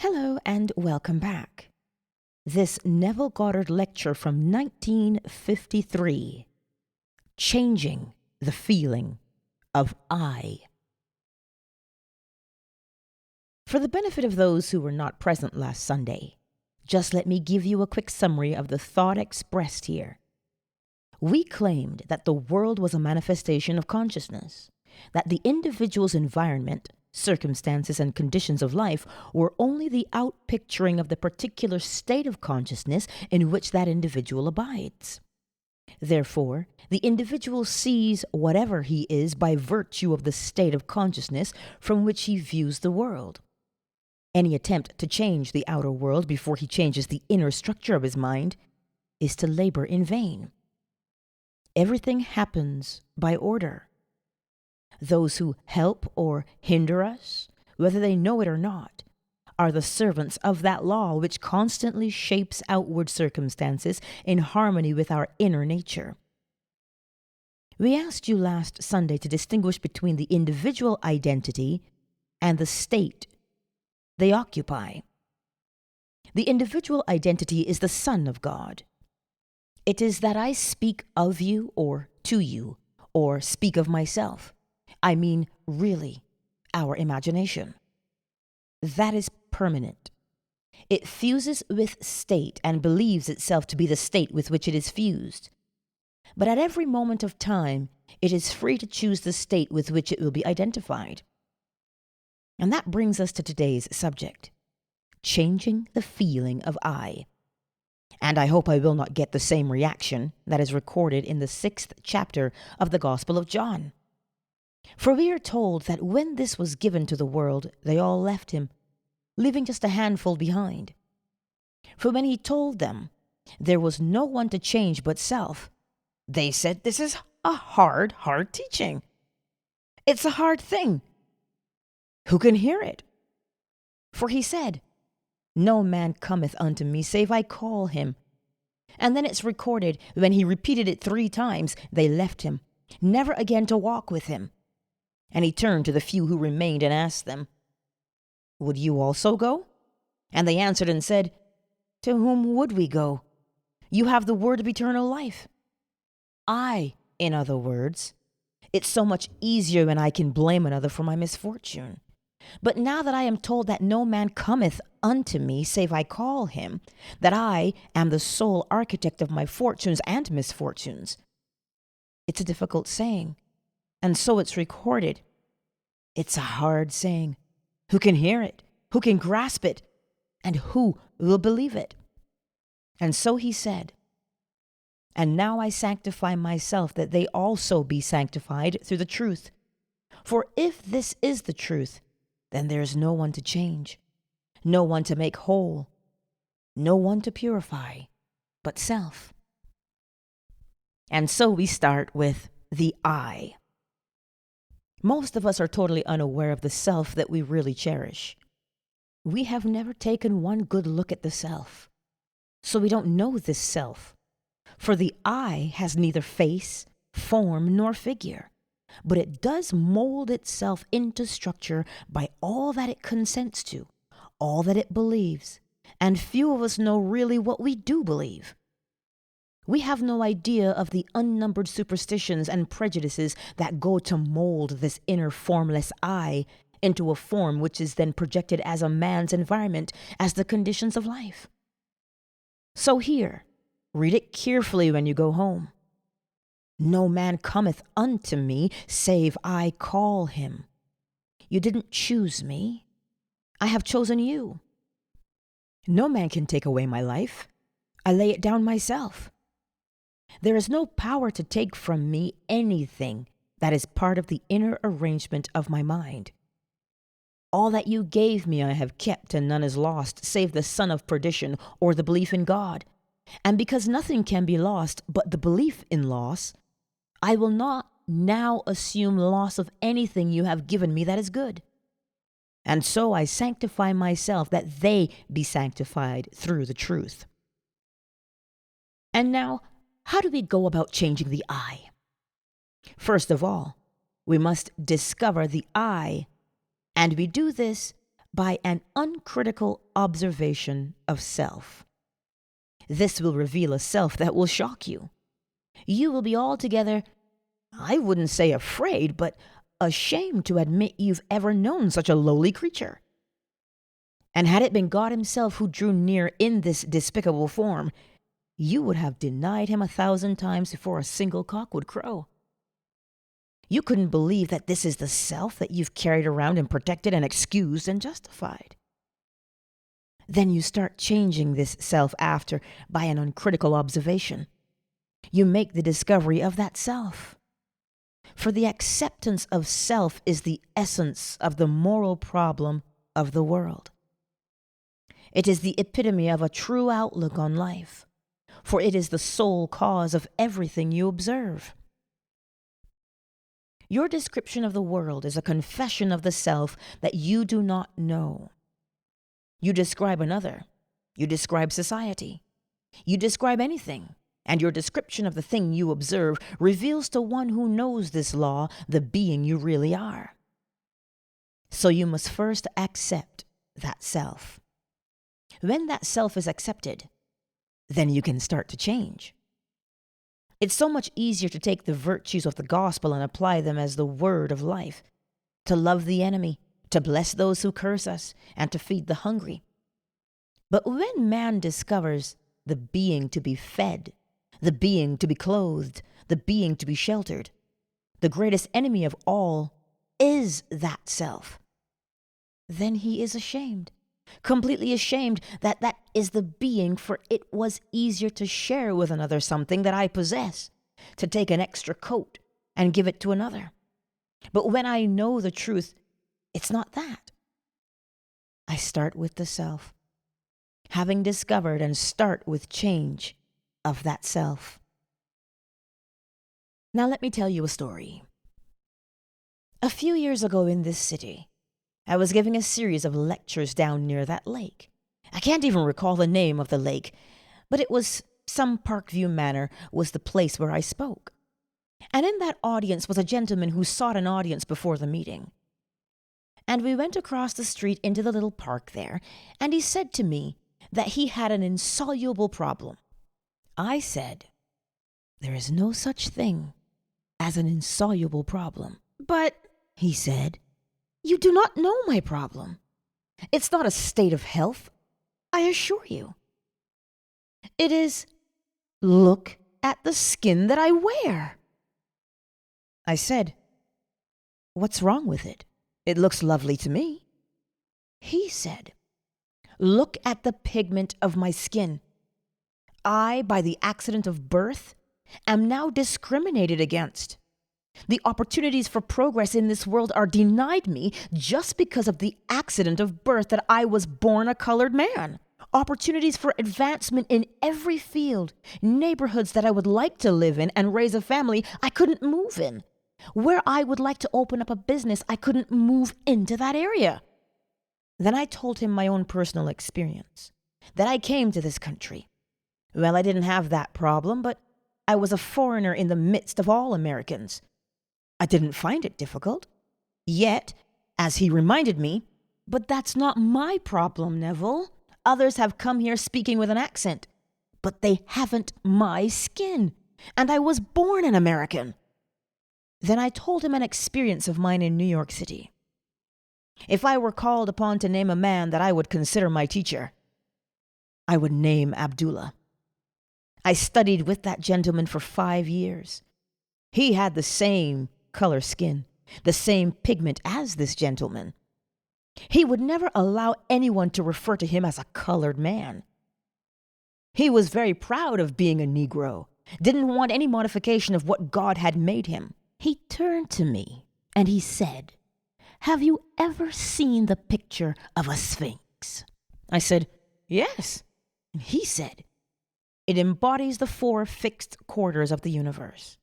Hello and welcome back. This Neville Goddard lecture from 1953, Changing the Feeling of I. For the benefit of those who were not present last Sunday, just let me give you a quick summary of the thought expressed here. We claimed that the world was a manifestation of consciousness, that the individual's environment, circumstances, and conditions of life were only the outpicturing of the particular state of consciousness in which that individual abides. Therefore, the individual sees whatever he is by virtue of the state of consciousness from which he views the world. Any attempt to change the outer world before he changes the inner structure of his mind is to labor in vain. Everything happens by order. Those who help or hinder us, whether they know it or not, are the servants of that law which constantly shapes outward circumstances in harmony with our inner nature. We asked you last Sunday to distinguish between the individual identity and the state they occupy. The individual identity is the Son of God. It is that I speak of you or to you, or speak of myself. I mean, really, our imagination. That is permanent. It fuses with state and believes itself to be the state with which it is fused. But at every moment of time, it is free to choose the state with which it will be identified. And that brings us to today's subject, changing the feeling of I. And I hope I will not get the same reaction that is recorded in the 6th chapter of the Gospel of John. For we are told that when this was given to the world, they all left him, leaving just a handful behind. For when he told them there was no one to change but self, they said, "This is a hard teaching. It's a hard thing. Who can hear it?" For he said, "No man cometh unto me, save I call him." And then it's recorded, when he repeated it 3 times, they left him, never again to walk with him. And he turned to the few who remained and asked them, "Would you also go?" And they answered and said, "To whom would we go? You have the word of eternal life." In other words, it's so much easier when I can blame another for my misfortune. But now that I am told that no man cometh unto me, save I call him, that I am the sole architect of my fortunes and misfortunes, it's a difficult saying, and so it's recorded. It's a hard saying. Who can hear it? Who can grasp it? And who will believe it? And so he said, "And now I sanctify myself, that they also be sanctified through the truth. For if this is the truth, then there is no one to change, no one to make whole, no one to purify, but self." And so we start with the I. Most of us are totally unaware of the self that we really cherish. We have never taken one good look at the self, so we don't know this self. For the I has neither face, form, nor figure, but it does mold itself into structure by all that it consents to, all that it believes, and few of us know really what we do believe. We have no idea of the unnumbered superstitions and prejudices that go to mold this inner formless I into a form which is then projected as a man's environment, as the conditions of life. So here, read it carefully when you go home. No man cometh unto me, save I call him. You didn't choose me. I have chosen you. No man can take away my life. I lay it down myself. There is no power to take from me anything that is part of the inner arrangement of my mind. All that you gave me I have kept, and none is lost, save the son of perdition, or the belief in God. And because nothing can be lost but the belief in loss, I will not now assume loss of anything you have given me that is good. And so I sanctify myself, that they be sanctified through the truth. And now, how do we go about changing the I? First of all, we must discover the I, and we do this by an uncritical observation of self. This will reveal a self that will shock you. You will be altogether, I wouldn't say afraid, but ashamed to admit you've ever known such a lowly creature. And had it been God himself who drew near in this despicable form, you would have denied him 1,000 times before a single cock would crow. You couldn't believe that this is the self that you've carried around and protected and excused and justified. Then you start changing this self after by an uncritical observation. You make the discovery of that self. For the acceptance of self is the essence of the moral problem of the world. It is the epitome of a true outlook on life, for it is the sole cause of everything you observe. Your description of the world is a confession of the self that you do not know. You describe another. You describe society. You describe anything, and your description of the thing you observe reveals to one who knows this law the being you really are. So you must first accept that self. When that self is accepted, then you can start to change. It's so much easier to take the virtues of the gospel and apply them as the word of life, to love the enemy, to bless those who curse us, and to feed the hungry. But when man discovers the being to be fed, the being to be clothed, the being to be sheltered, the greatest enemy of all is that self, then he is ashamed, completely ashamed that that is the being, for it was easier to share with another something that I possess, to take an extra coat and give it to another. But when I know the truth, it's not that. I start with the self, having discovered, and start with change of that self. Now let me tell you a story. A few years ago in this city, I was giving a series of lectures down near that lake. I can't even recall the name of the lake, but it was some Parkview Manor was the place where I spoke. And in that audience was a gentleman who sought an audience before the meeting. And we went across the street into the little park there, and he said to me that he had an insoluble problem. I said, "There is no such thing as an insoluble problem." "But," he said, "you do not know my problem. It's not a state of health, I assure you. It is, look at the skin that I wear." I said, "What's wrong with it? It looks lovely to me." He said, "Look at the pigment of my skin. I, by the accident of birth, am now discriminated against. The opportunities for progress in this world are denied me just because of the accident of birth that I was born a colored man. Opportunities for advancement in every field, neighborhoods that I would like to live in and raise a family, I couldn't move in. Where I would like to open up a business, I couldn't move into that area." Then I told him my own personal experience, that I came to this country. Well, I didn't have that problem, but I was a foreigner in the midst of all Americans. I didn't find it difficult. Yet, as he reminded me, "But that's not my problem, Neville. Others have come here speaking with an accent, but they haven't my skin, and I was born an American." Then I told him an experience of mine in New York City. If I were called upon to name a man that I would consider my teacher, I would name Abdullah. I studied with that gentleman for 5 years. He had the same color skin, the same pigment as this gentleman. He would never allow anyone to refer to him as a colored man. He was very proud of being a Negro, didn't want any modification of what God had made him. He turned to me and he said, "Have you ever seen the picture of a sphinx?" I said, "Yes." And he said, "It embodies the 4 fixed quarters of the universe.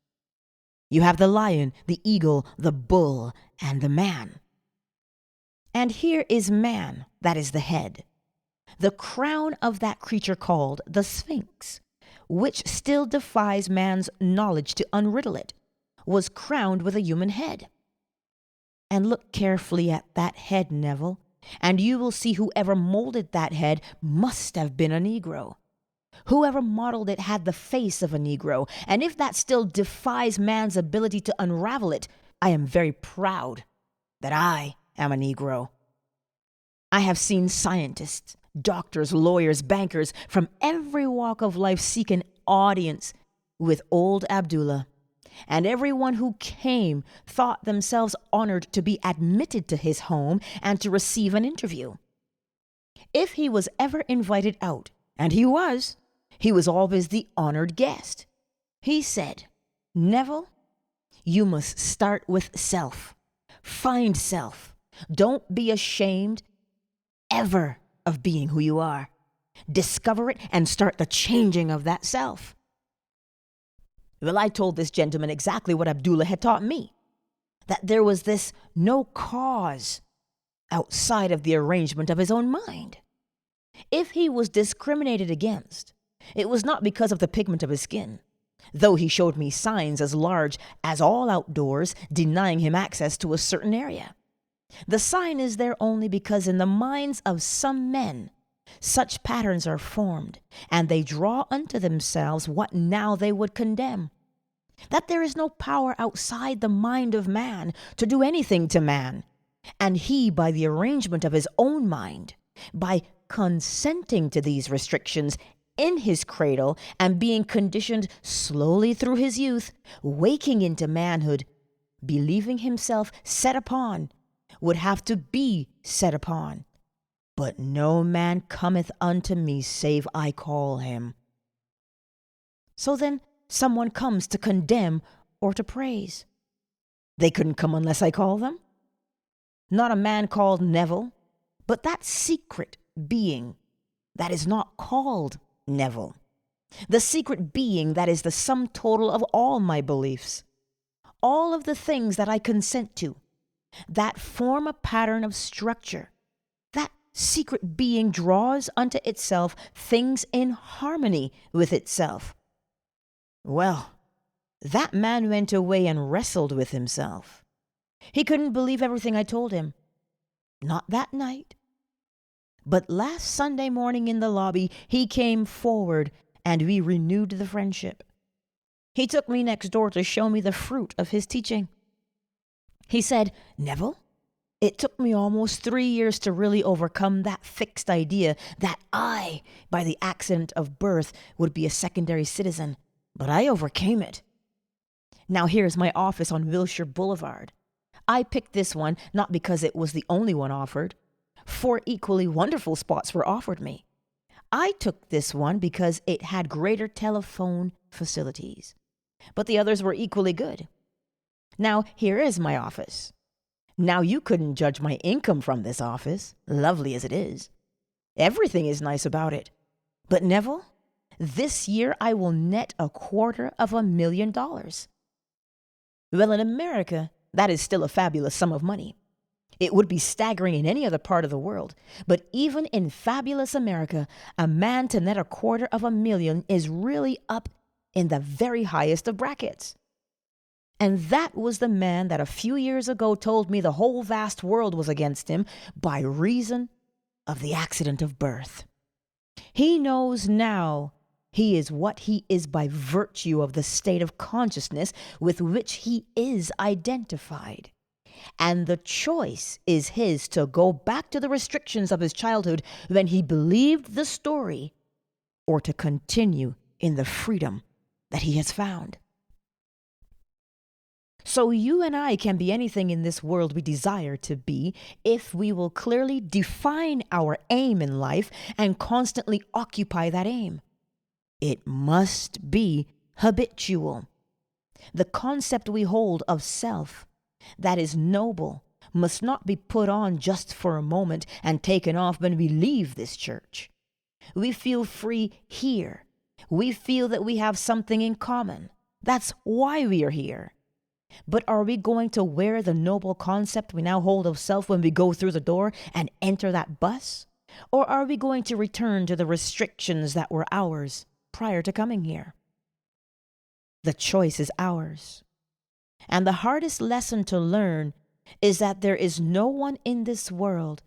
You have the lion, the eagle, the bull, and the man. And here is man, that is the head, the crown of that creature called the Sphinx, which still defies man's knowledge to unriddle it, was crowned with a human head. And look carefully at that head, Neville. and you will see whoever molded that head must have been a Negro. Whoever modeled it had the face of a Negro, and if that still defies man's ability to unravel it, I am very proud that I am a Negro. I have seen scientists, doctors, lawyers, bankers from every walk of life seek an audience with old Abdullah, and everyone who came thought themselves honored to be admitted to his home and to receive an interview. If he was ever invited out, and he was always the honored guest. He said, "Neville, you must start with self. Find self. Don't be ashamed ever of being who you are. Discover it and start the changing of that self." Well, I told this gentleman exactly what Abdullah had taught me, that there was this no cause outside of the arrangement of his own mind. If he was discriminated against, it was not because of the pigment of his skin, though he showed me signs as large as all outdoors denying him access to a certain area. The sign is there only because in the minds of some men, such patterns are formed, and they draw unto themselves what now they would condemn. That there is no power outside the mind of man to do anything to man, and he, by the arrangement of his own mind, by consenting to these restrictions in his cradle and being conditioned slowly through his youth, waking into manhood, believing himself set upon, would have to be set upon. But no man cometh unto me save I call him. So then someone comes to condemn or to praise. They couldn't come unless I call them. Not a man called Neville, but that secret being that is not called Neville. The secret being that is the sum total of all my beliefs. All of the things that I consent to, that form a pattern of structure. That secret being draws unto itself things in harmony with itself. Well, that man went away and wrestled with himself. He couldn't believe everything I told him. Not that night. But last Sunday morning in the lobby, he came forward and we renewed the friendship. He took me next door to show me the fruit of his teaching. He said, "Neville, it took me almost 3 years to really overcome that fixed idea that I, by the accident of birth, would be a secondary citizen, but I overcame it. Now here's my office on Wilshire Boulevard. I picked this one not because it was the only one offered. 4 equally wonderful spots were offered me. I took this one because it had greater telephone facilities, but the others were equally good. Now here is my office. Now you couldn't judge my income from this office, lovely as it is. Everything is nice about it. But Neville, this year I will net $250,000. Well, in America, that is still a fabulous sum of money. It would be staggering in any other part of the world, but even in fabulous America, a man to net $250,000 is really up in the very highest of brackets. And that was the man that a few years ago told me the whole vast world was against him by reason of the accident of birth. He knows now he is what he is by virtue of the state of consciousness with which he is identified. And the choice is his to go back to the restrictions of his childhood when he believed the story, or to continue in the freedom that he has found. So you and I can be anything in this world we desire to be if we will clearly define our aim in life and constantly occupy that aim. It must be habitual. The concept we hold of self that is noble must not be put on just for a moment and taken off when we leave this church. We feel free here. We feel that we have something in common. That's why we are here. But are we going to wear the noble concept we now hold of self when we go through the door and enter that bus? Or are we going to return to the restrictions that were ours prior to coming here? The choice is ours. And the hardest lesson to learn is that there is no one in this world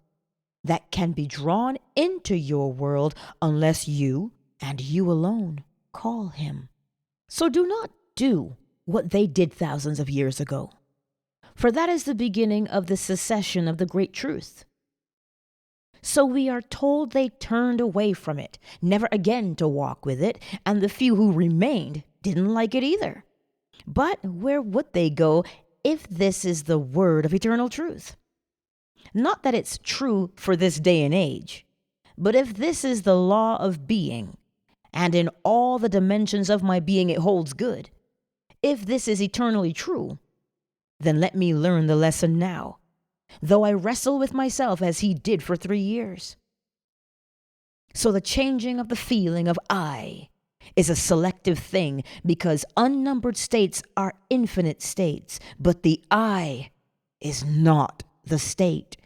that can be drawn into your world unless you, and you alone, call him. So do not do what they did thousands of years ago, for that is the beginning of the secession of the great truth. So we are told they turned away from it, never again to walk with it, and the few who remained didn't like it either. But where would they go if this is the word of eternal truth? Not that it's true for this day and age, but if this is the law of being, and in all the dimensions of my being it holds good, if this is eternally true, then let me learn the lesson now, though I wrestle with myself as he did for 3 years. So the changing of the feeling of I is a selective thing, because unnumbered states are infinite states, but the I is not the state.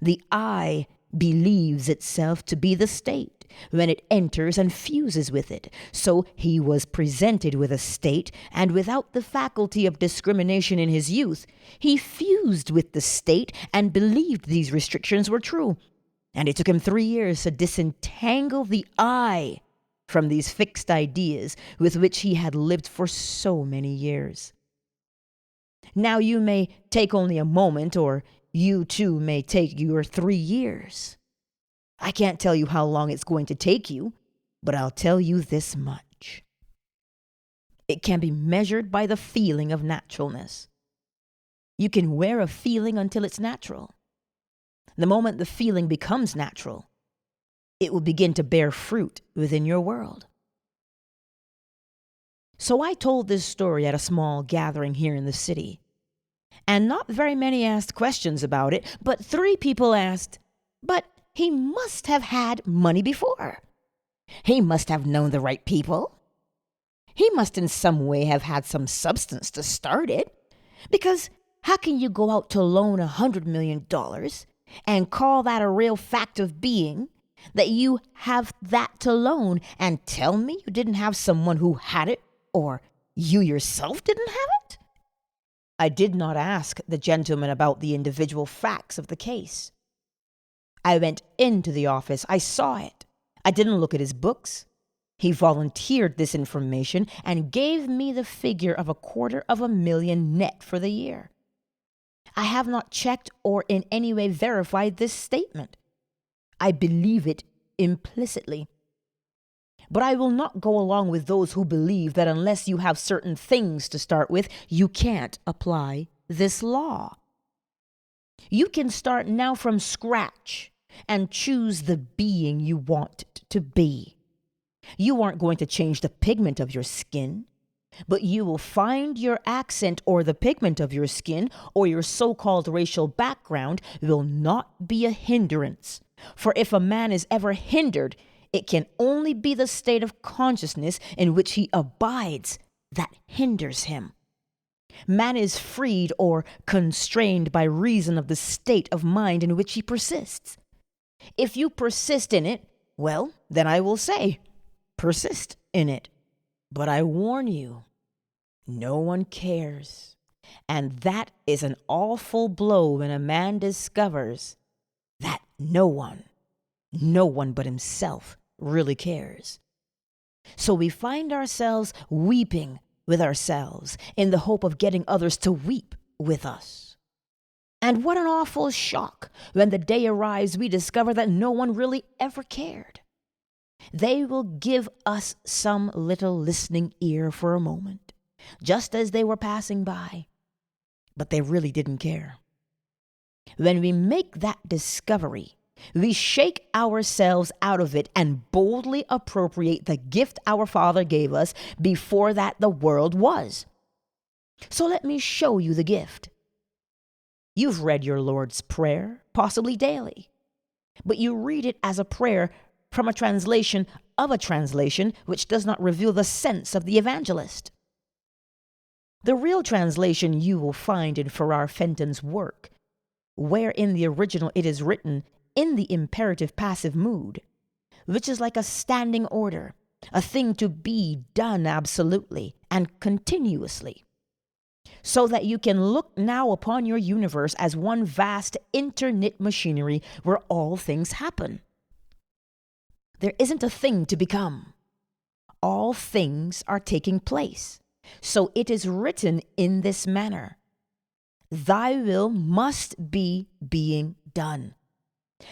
The I believes itself to be the state when it enters and fuses with it. So he was presented with a state, and without the faculty of discrimination in his youth, he fused with the state and believed these restrictions were true. And it took him 3 years to disentangle the I from these fixed ideas with which he had lived for so many years. Now you may take only a moment, or you too may take your 3 years. I can't tell you how long it's going to take you, but I'll tell you this much. It can be measured by the feeling of naturalness. You can wear a feeling until it's natural. The moment the feeling becomes natural, it will begin to bear fruit within your world. So I told this story at a small gathering here in the city, and not very many asked questions about it, but 3 people asked, "But he must have had money before. He must have known the right people. He must in some way have had some substance to start it, because how can you go out to loan $100 million and call that a real fact of being, that you have that to loan, and tell me you didn't have someone who had it, or you yourself didn't have it?" I did not ask the gentleman about the individual facts of the case. I went into the office. I saw it. I didn't look at his books. He volunteered this information and gave me the figure of $250,000 net for the year. I have not checked or in any way verified this statement. I believe it implicitly. But I will not go along with those who believe that unless you have certain things to start with, you can't apply this law. You can start now from scratch and choose the being you want it to be. You aren't going to change the pigment of your skin, but you will find your accent, or the pigment of your skin, or your so-called racial background will not be a hindrance. For if a man is ever hindered, it can only be the state of consciousness in which he abides that hinders him. Man is freed or constrained by reason of the state of mind in which he persists. If you persist in it, well, then I will say, persist in it. But I warn you, no one cares. And that is an awful blow when a man discovers that no one but himself really cares. So we find ourselves weeping with ourselves in the hope of getting others to weep with us. And what an awful shock when the day arrives we discover that no one really ever cared. They will give us some little listening ear for a moment, just as they were passing by, but they really didn't care. When we make that discovery, we shake ourselves out of it and boldly appropriate the gift our Father gave us before that the world was. So let me show you the gift. You've read your Lord's Prayer, possibly daily, but you read it as a prayer from a translation of a translation which does not reveal the sense of the evangelist. The real translation you will find in Farrar Fenton's work, where in the original it is written in the imperative passive mood, which is like a standing order, a thing to be done absolutely and continuously. so that you can look now upon your universe as one vast interknit machinery where all things happen. There isn't a thing to become. All things are taking place. So it is written in this manner: Thy will must be being done.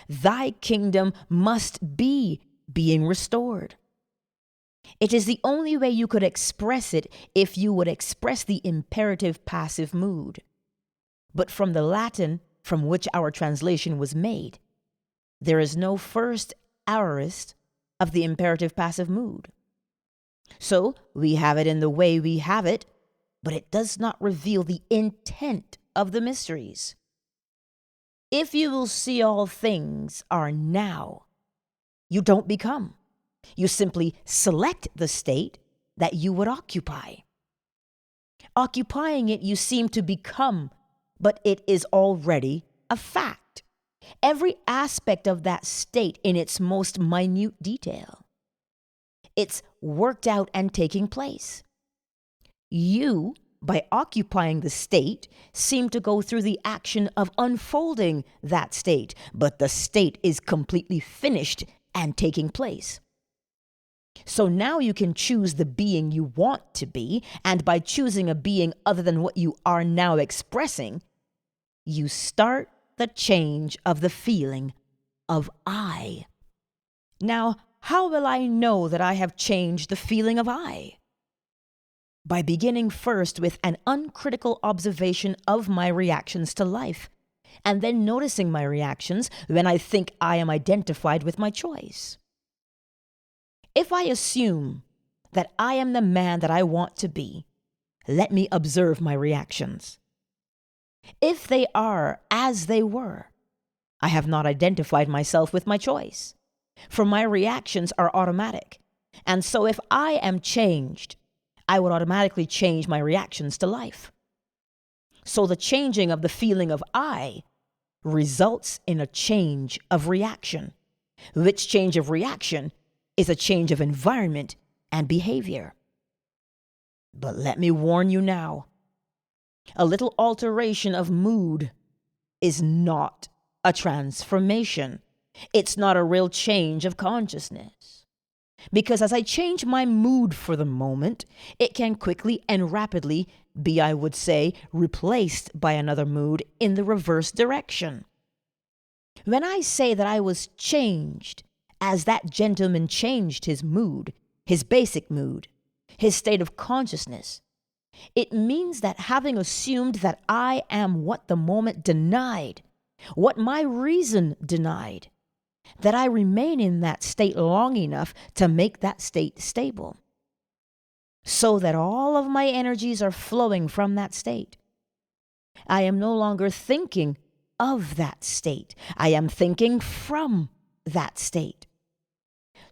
Thy kingdom must be being restored. It is the only way you could express it if you would express the imperative passive mood. But from the Latin from which our translation was made, there is no first aorist of the imperative passive mood. So we have it in the way we have it, but it does not reveal the intent of the mysteries. If you will see all things are now, you don't become. You simply select the state that you would occupy. Occupying it, you seem to become, but it is already a fact. Every aspect of that state in its most minute detail. It's worked out and taking place. You, by occupying the state, seem to go through the action of unfolding that state, but the state is completely finished and taking place. So now you can choose the being you want to be, and by choosing a being other than what you are now expressing, you start the change of the feeling of I. Now, how will I know that I have changed the feeling of I? By beginning first with an uncritical observation of my reactions to life, and then noticing my reactions when I think I am identified with my choice. If I assume that I am the man that I want to be, let me observe my reactions. If they are as they were, I have not identified myself with my choice, for my reactions are automatic. And so if I am changed, I would automatically change my reactions to life. So the changing of the feeling of I results in a change of reaction, which change of reaction is a change of environment and behavior. But let me warn you now, a little alteration of mood is not a transformation. It's not a real change of consciousness. Because as I change my mood for the moment, it can quickly and rapidly be, I would say, replaced by another mood in the reverse direction. When I say that I was changed, as that gentleman changed his mood, his basic mood, his state of consciousness, it means that having assumed that I am what the moment denied, what my reason denied, that I remain in that state long enough to make that state stable, so that all of my energies are flowing from that state. I am no longer thinking of that state. I am thinking from that state.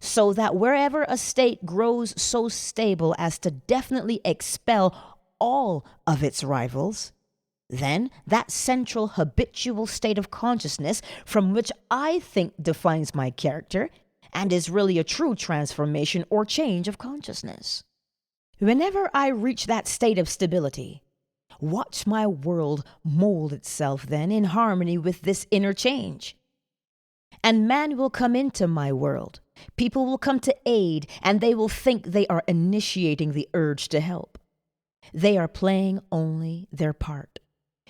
So that wherever a state grows so stable as to definitely expel all of its rivals, then that central habitual state of consciousness from which I think defines my character and is really a true transformation or change of consciousness. Whenever I reach that state of stability, watch my world mold itself then in harmony with this inner change. And man will come into my world. People will come to aid, and they will think they are initiating the urge to help. They are playing only their part.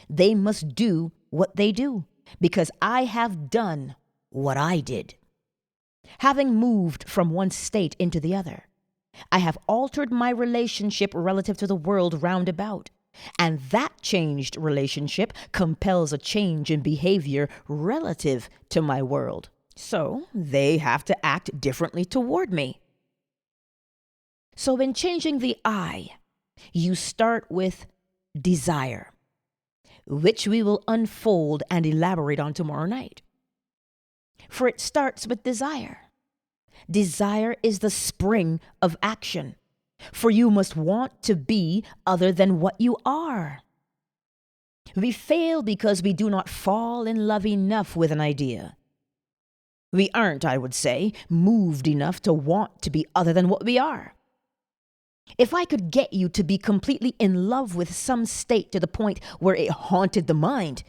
They must do what they do, because I have done what I did. Having moved from one state into the other, I have altered my relationship relative to the world round about, and that changed relationship compels a change in behavior relative to my world. So they have to act differently toward me. So in changing the I, you start with desire, which we will unfold and elaborate on tomorrow night. For it starts with desire. Desire is the spring of action, for you must want to be other than what you are. We fail because we do not fall in love enough with an idea. We aren't, I would say, moved enough to want to be other than what we are. If I could get you to be completely in love with some state to the point where it haunted the mind,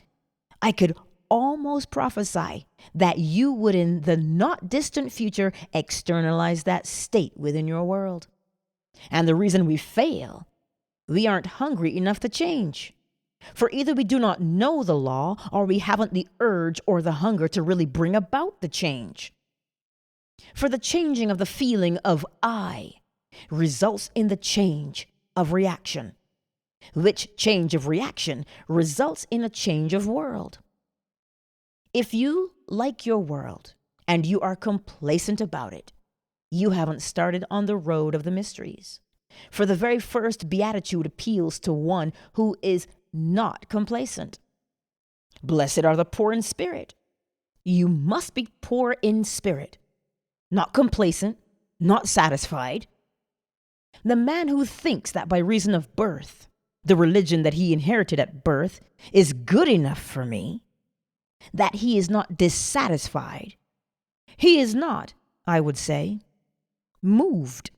I could almost prophesy that you would in the not distant future externalize that state within your world. And the reason we fail, we aren't hungry enough to change. For either we do not know the law or we haven't the urge or the hunger to really bring about the change. For the changing of the feeling of I results in the change of reaction, which change of reaction results in a change of world. If you like your world and you are complacent about it, you haven't started on the road of the mysteries. For the very first beatitude appeals to one who is not complacent. Blessed are the poor in spirit. You must be poor in spirit, not complacent, not satisfied. The man who thinks that by reason of birth, the religion that he inherited at birth is good enough for me, that he is not dissatisfied, he is not, I would say, moved.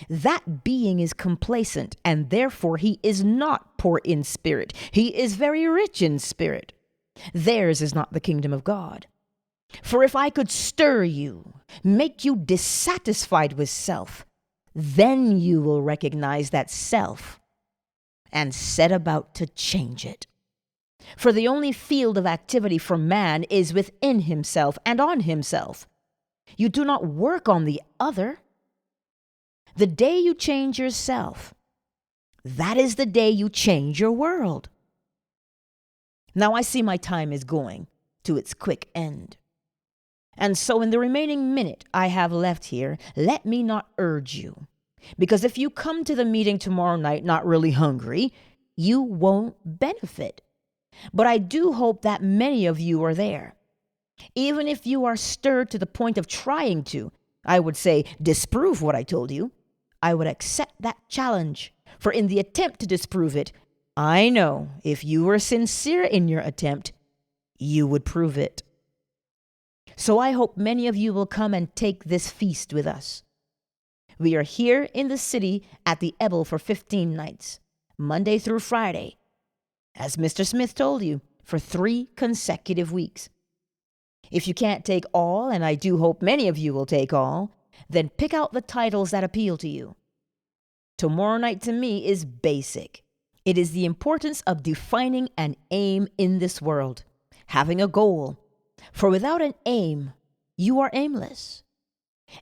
That being is complacent, and therefore he is not poor in spirit. He is very rich in spirit. Theirs is not the kingdom of God. For if I could stir you, make you dissatisfied with self, then you will recognize that self and set about to change it. For the only field of activity for man is within himself and on himself. You do not work on the other. The day you change yourself, that is the day you change your world. Now I see my time is going to its quick end. And so in the remaining minute I have left here, let me not urge you. Because if you come to the meeting tomorrow night not really hungry, you won't benefit. But I do hope that many of you are there. Even if you are stirred to the point of trying to, I would say, disprove what I told you, I would accept that challenge. For in the attempt to disprove it, I know if you were sincere in your attempt, you would prove it. So I hope many of you will come and take this feast with us. We are here in the city at the Ebel for 15 nights, Monday through Friday, as Mr. Smith told you, for 3 consecutive weeks. If you can't take all, and I do hope many of you will take all, then pick out the titles that appeal to you. Tomorrow night to me is basic. It is the importance of defining an aim in this world, having a goal. For without an aim, you are aimless.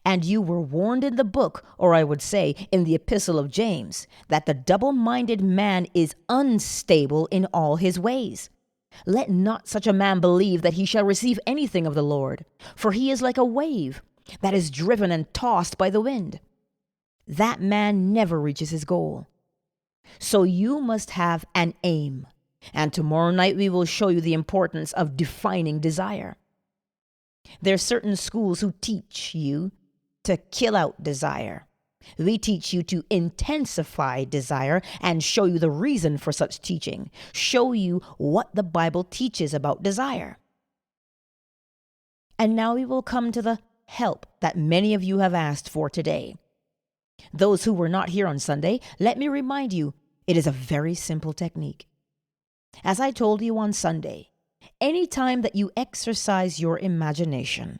And you were warned in the book, or I would say in the epistle of James, that the double-minded man is unstable in all his ways. Let not such a man believe that he shall receive anything of the Lord, for he is like a wave that is driven and tossed by the wind. That man never reaches his goal. So you must have an aim, and tomorrow night we will show you the importance of defining desire. There are certain schools who teach you to kill out desire. We teach you to intensify desire and show you the reason for such teaching, show you what the Bible teaches about desire. And now we will come to the help that many of you have asked for today. Those who were not here on Sunday, let me remind you, it is a very simple technique. As I told you on Sunday, any time that you exercise your imagination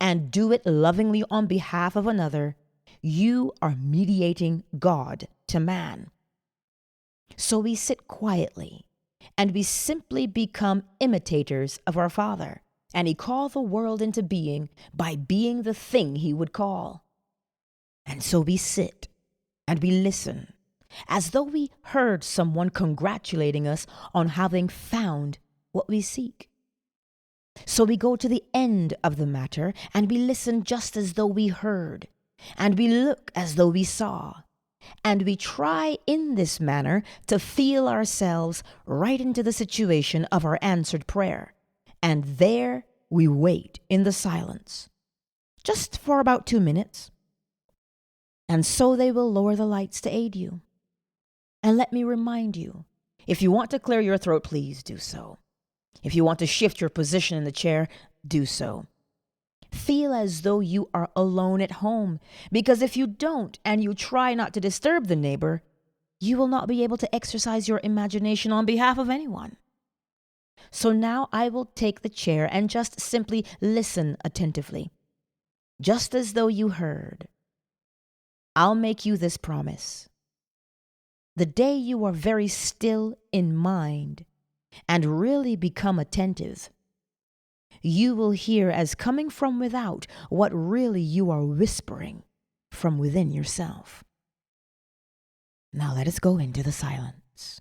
and do it lovingly on behalf of another, you are mediating God to man. So we sit quietly and we simply become imitators of our Father. And He called the world into being by being the thing He would call. And so we sit and we listen as though we heard someone congratulating us on having found what we seek. So we go to the end of the matter and we listen just as though we heard, and we look as though we saw, and we try in this manner to feel ourselves right into the situation of our answered prayer. And there we wait in the silence, just for about 2 minutes. And so they will lower the lights to aid you. And let me remind you, if you want to clear your throat, please do so. If you want to shift your position in the chair, do so. Feel as though you are alone at home, because if you don't and you try not to disturb the neighbor, you will not be able to exercise your imagination on behalf of anyone. So now I will take the chair and just simply listen attentively, just as though you heard. I'll make you this promise. The day you are very still in mind and really become attentive, you will hear as coming from without what really you are whispering from within yourself. Now let us go into the silence.